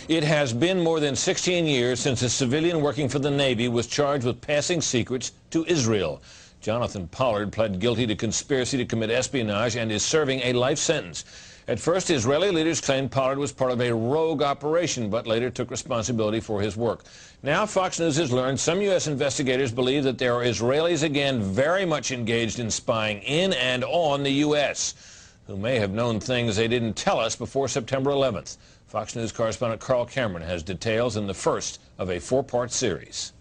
It has been more than 16 years since a civilian working for the Navy was charged with passing secrets to Israel. Jonathan Pollard pled guilty to conspiracy to commit espionage and is serving a life sentence. At first, Israeli leaders claimed Pollard was part of a rogue operation, but later took responsibility for his work. Now, Fox News has learned some U.S. investigators believe that there are Israelis again very much engaged in spying in and on the U.S., who may have known things they didn't tell us before September 11th. Fox News correspondent Carl Cameron has details in the first of a four-part series.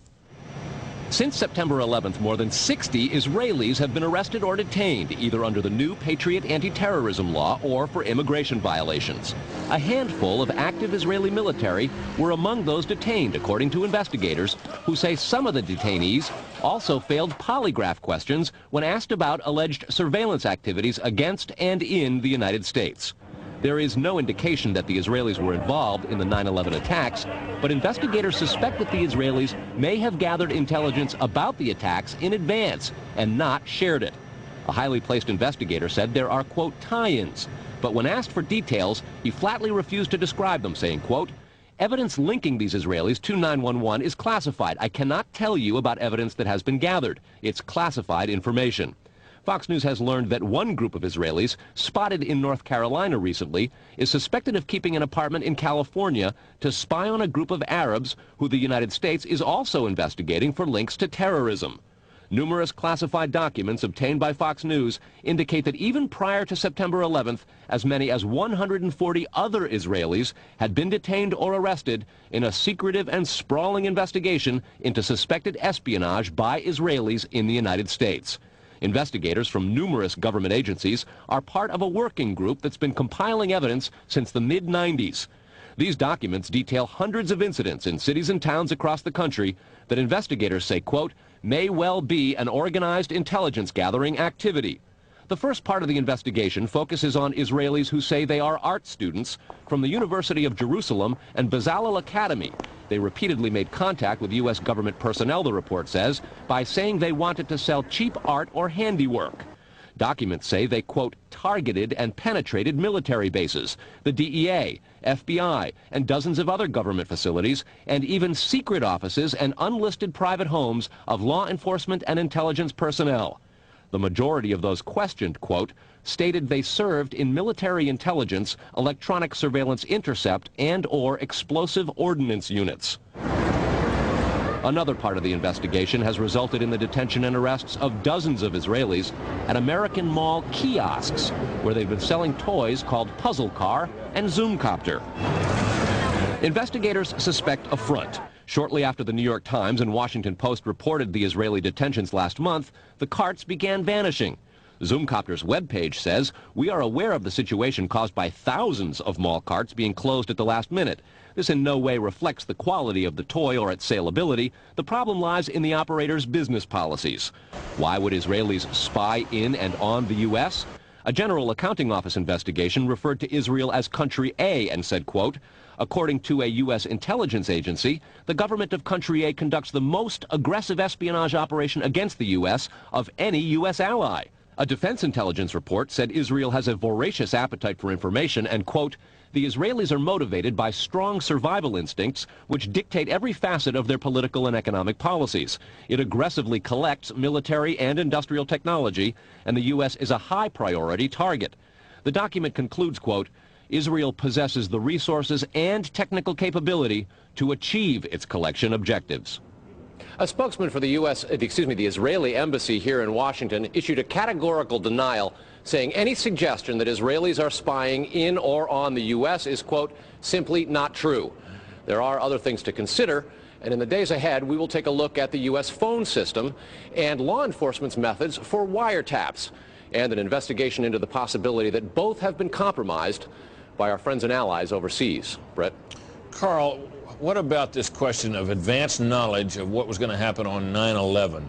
Since September 11th, more than 60 Israelis have been arrested or detained, either under the new Patriot anti-terrorism law or for immigration violations. A handful of active Israeli military were among those detained, according to investigators, who say some of the detainees also failed polygraph questions when asked about alleged surveillance activities against and in the United States. There is no indication that the Israelis were involved in the 9/11 attacks, but investigators suspect that the Israelis may have gathered intelligence about the attacks in advance and not shared it. A highly placed investigator said there are, quote, tie-ins, but when asked for details, he flatly refused to describe them, saying, quote, evidence linking these Israelis to 9/11 is classified. I cannot tell you about evidence that has been gathered. It's classified information. Fox News has learned that one group of Israelis, spotted in North Carolina recently, is suspected of keeping an apartment in California to spy on a group of Arabs who the United States is also investigating for links to terrorism. Numerous classified documents obtained by Fox News indicate that even prior to September 11th, as many as 140 other Israelis had been detained or arrested in a secretive and sprawling investigation into suspected espionage by Israelis in the United States. Investigators from numerous government agencies are part of a working group that's been compiling evidence since the mid-90s. These documents detail hundreds of incidents in cities and towns across the country that investigators say, quote, may well be an organized intelligence gathering activity. The first part of the investigation focuses on Israelis who say they are art students from the University of Jerusalem and Bezalel Academy. They repeatedly made contact with U.S. government personnel, the report says, by saying they wanted to sell cheap art or handiwork. Documents say they, quote, targeted and penetrated military bases, the DEA, FBI, and dozens of other government facilities, and even secret offices and unlisted private homes of law enforcement and intelligence personnel. The majority of those questioned, quote, stated they served in military intelligence, electronic surveillance intercept, and/or explosive ordnance units. Another part of the investigation has resulted in the detention and arrests of dozens of Israelis at American Mall kiosks, where they've been selling toys called Puzzle Car and Zoomcopter. Investigators suspect a front. Shortly after the New York Times and Washington Post reported the Israeli detentions last month, the carts began vanishing. Zoomcopter's webpage says, we are aware of the situation caused by thousands of mall carts being closed at the last minute. This in no way reflects the quality of the toy or its saleability. The problem lies in the operator's business policies. Why would Israelis spy in and on the U.S.? A General Accounting Office investigation referred to Israel as Country A and said, quote, according to a U.S. intelligence agency, the government of Country A conducts the most aggressive espionage operation against the U.S. of any U.S. ally. A defense intelligence report said Israel has a voracious appetite for information and, quote, the Israelis are motivated by strong survival instincts which dictate every facet of their political and economic policies. It aggressively collects military and industrial technology, and the U.S. is a high priority target. The document concludes, quote, Israel possesses the resources and technical capability to achieve its collection objectives. A spokesman for the the Israeli embassy here in Washington issued a categorical denial, saying any suggestion that Israelis are spying in or on the U.S. is, quote, simply not true. There are other things to consider, and in the days ahead, we will take a look at the U.S. phone system and law enforcement's methods for wiretaps, and an investigation into the possibility that both have been compromised by our friends and allies overseas. Brett? Carl, what about this question of advanced knowledge of what was going to happen on 9/11?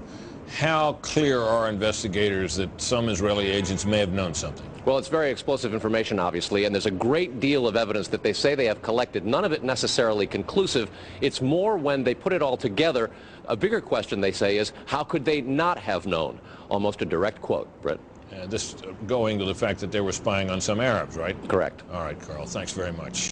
How clear are investigators that some Israeli agents may have known something? Well, it's very explosive information, obviously, and there's a great deal of evidence that they say they have collected. None of it necessarily conclusive. It's more when they put it all together. A bigger question, they say, is how could they not have known? Almost a direct quote, Brett. This going to the fact that they were spying on some Arabs, right? Correct. All right, Carl, thanks very much.